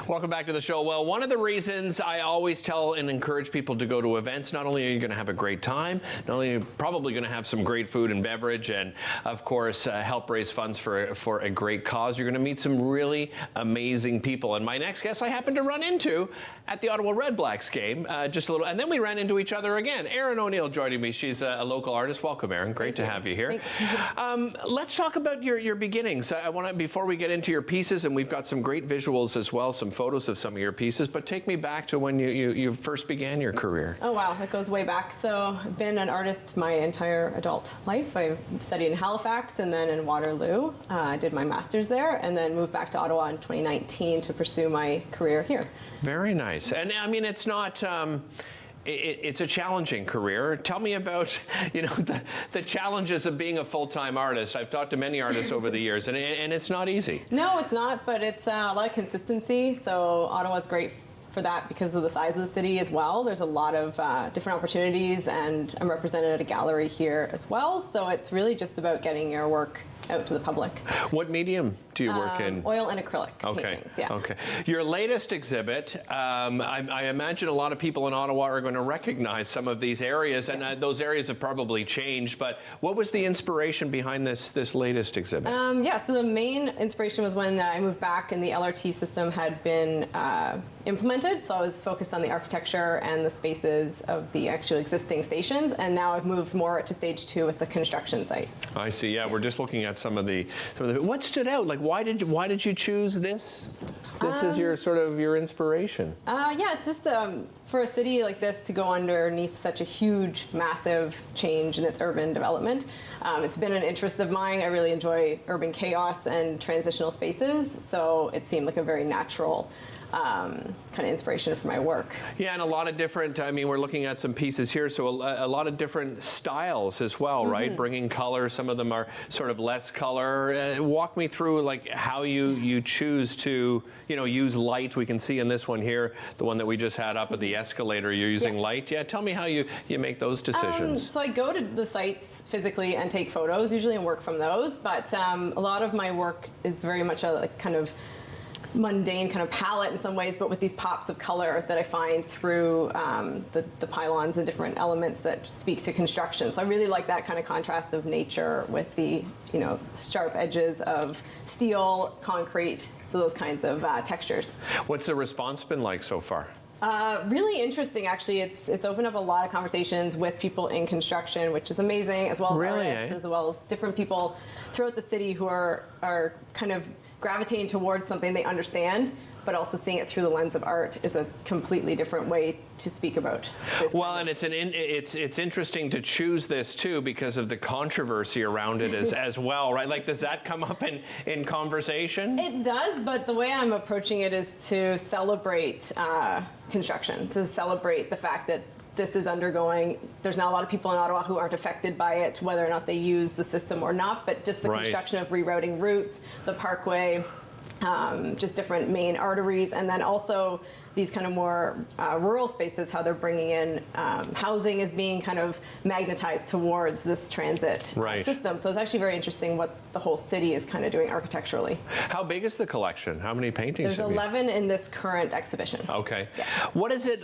Welcome back to the show. Well, one of the reasons I always tell and encourage people to go to events, not only are you going to have a great time, not only are you probably going to have some great food and beverage, and of course help raise funds for a great cause, you're going to meet some really amazing people. And my next guest I happened to run into at the Ottawa Red Blacks game just a little, and then we ran into each other again. Eryn O'Neill joining me. She's a local artist. Welcome, Eryn. Great to have you here. Thanks. Let's talk about your beginnings. I want to, before we get into your pieces, and we've got some great visuals as well, some photos of some of your pieces, but take me back to when you first began your career. Oh wow, that goes way back. So I've been an artist my entire adult life. I studied in Halifax and then in Waterloo. I did my master's there and then moved back to Ottawa in 2019 to pursue my career here. Very nice. And I mean, it's not... It's a challenging career. Tell me about, the challenges of being a full-time artist. I've talked to many artists over the years, and it's not easy. No, it's not, but it's a lot of consistency. So Ottawa's great for that because of the size of the city as well. There's a lot of different opportunities, and I'm represented at a gallery here as well. So it's really just about getting your work out to the public. What medium do you work in? Oil and acrylic paintings, yeah. Okay. Your latest exhibit, I imagine a lot of people in Ottawa are going to recognize some of these areas, and those areas have probably changed, but what was the inspiration behind this latest exhibit? So the main inspiration was when I moved back and the LRT system had been implemented, so I was focused on the architecture and the spaces of the actual existing stations, and now I've moved more to stage 2 with the construction sites. I see. Yeah, we're just looking at some of the. What stood out? Like, why did you choose this? This is your inspiration. It's just for a city like this to go underneath such a huge, massive change in its urban development. It's been an interest of mine. I really enjoy urban chaos and transitional spaces, so it seemed like a very natural kind of inspiration for my work. Yeah, and a lot of different, we're looking at some pieces here, so a lot of different styles as well, right? Bringing color, some of them are sort of less color. Walk me through like how you choose to, use light. We can see in this one here, the one that we just had up at the escalator, you're using light. Yeah, tell me how you make those decisions. So I go to the sites physically and take photos usually and work from those, but a lot of my work is very much a kind of mundane kind of palette in some ways, but with these pops of color that I find through the pylons and different elements that speak to construction. So I really like that kind of contrast of nature with the sharp edges of steel, concrete, so those kinds of textures. What's the response been like so far? Really interesting, actually. It's opened up a lot of conversations with people in construction, which is amazing, as well as artists, as well as different people throughout the city who are kind of gravitating towards something they understand, but also seeing it through the lens of art is a completely different way to speak about this. Well, and it's interesting to choose this too because of the controversy around it as well, right? Like, does that come up in conversation? It does, but the way I'm approaching it is to celebrate construction, to celebrate the fact that this is undergoing. There's not a lot of people in Ottawa who aren't affected by it, whether or not they use the system or not, but just the construction of rerouting routes, the parkway, just different main arteries, and then also these kind of more rural spaces, how they're bringing in housing is being kind of magnetized towards this transit system. So it's actually very interesting what the whole city is kind of doing architecturally. How big is the collection? How many paintings? There's 11 in this current exhibition. Okay. Yeah. What is it,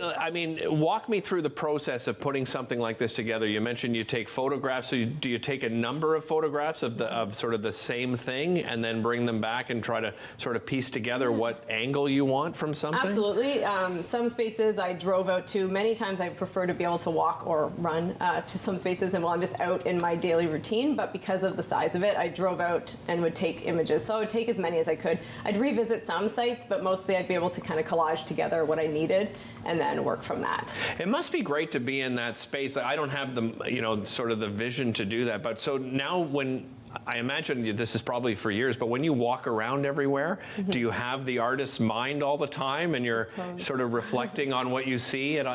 walk me through the process of putting something like this together. You mentioned you take photographs, so do you take a number of photographs of sort of the same thing and then bring them back and try to sort of piece together what angle you want from something? Absolutely. Some spaces I drove out to. Many times I prefer to be able to walk or run to some spaces, and while I'm just out in my daily routine, but because of the size of it, I drove out and would take images. So I would take as many as I could. I'd revisit some sites, but mostly I'd be able to kind of collage together what I needed and then work from that. It must be great to be in that space. I don't have the, sort of the vision to do that, but so now when I imagine this is probably for years, but when you walk around everywhere, do you have the artist's mind all the time and you're sort of reflecting on what you see at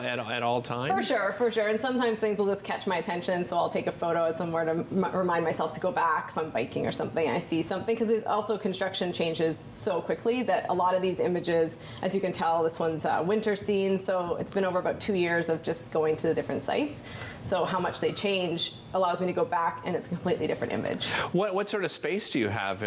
all times? For sure. And sometimes things will just catch my attention, so I'll take a photo somewhere to remind myself to go back if I'm biking or something and I see something, because there's also construction changes so quickly that a lot of these images, as you can tell, this one's winter scene, so it's been over about 2 years of just going to the different sites. So how much they change allows me to go back and it's a completely different image. What sort of space do you have?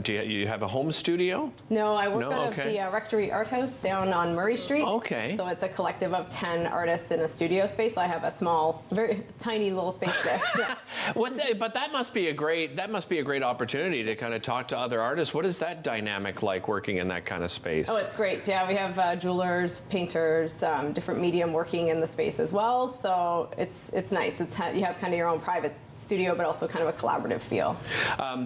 Do you have a home studio? No, I work No? out of the Rectory Art House down on Murray Street. Okay. So it's a collective of 10 artists in a studio space. I have a small, very tiny little space there. Yeah. But that must be a great opportunity to kind of talk to other artists. What is that dynamic like working in that kind of space? Oh, it's great. Yeah, we have jewelers, painters, different medium working in the space as well. So it's nice. You have kind of your own private studio, but also kind of a collaborative feel.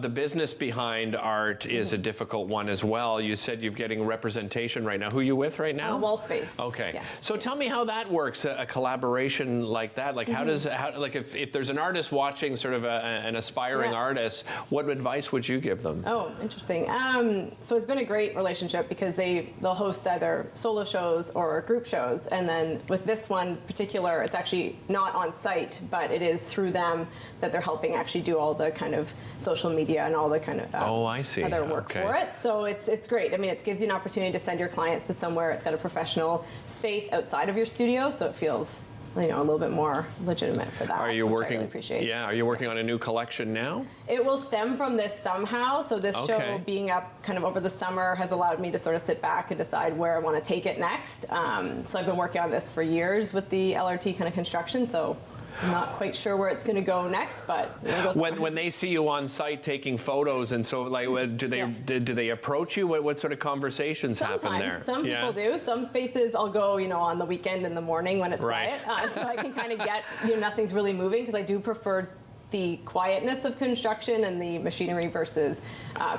The business behind art is a difficult one as well. You said you're getting representation right now. Who are you with right now? Wall Space. Okay. Yes. So tell me how that works, a collaboration like that. Like if there's an artist watching, sort of an aspiring artist, what advice would you give them? Oh, interesting. So it's been a great relationship because they'll host either solo shows or group shows, and then with this one particular, it's actually not on site, but it is through them that they're helping actually do all the kind of social media and all the kind of I see. other work for it. So it's great. I mean, it gives you an opportunity to send your clients to somewhere. It's got a professional space outside of your studio, so it feels a little bit more legitimate for that. Are you which working? I really appreciate. Yeah. Are you working on a new collection now? It will stem from this somehow. So this Okay. show being up kind of over the summer has allowed me to sort of sit back and decide where I want to take it next. So I've been working on this for years with the LRT kind of construction. So I'm not quite sure where it's going to go next, but When they see you on site taking photos, and so like, do they approach you? What sort of conversations happen there? Some people do. Some spaces I'll go, on the weekend in the morning when it's Right. quiet, so I can kind of get, nothing's really moving because I do prefer the quietness of construction and the machinery versus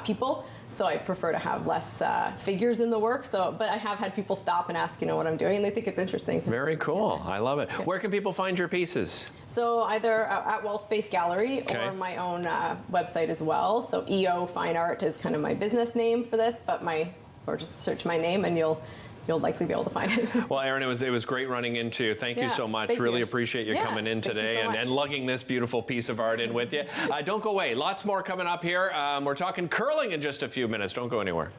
people. So I prefer to have less figures in the work. But I have had people stop and ask, what I'm doing, and they think it's interesting. Very cool. I love it. Where can people find your pieces? So either at Wall Space Gallery Okay. or my own website as well. So EO Fine Art is kind of my business name for this, or just search my name and you'll likely be able to find it. Well, Eryn, it was great running into you. Thank you so much. Really appreciate you coming in today and lugging this beautiful piece of art in with you. Don't go away. Lots more coming up here. We're talking curling in just a few minutes. Don't go anywhere.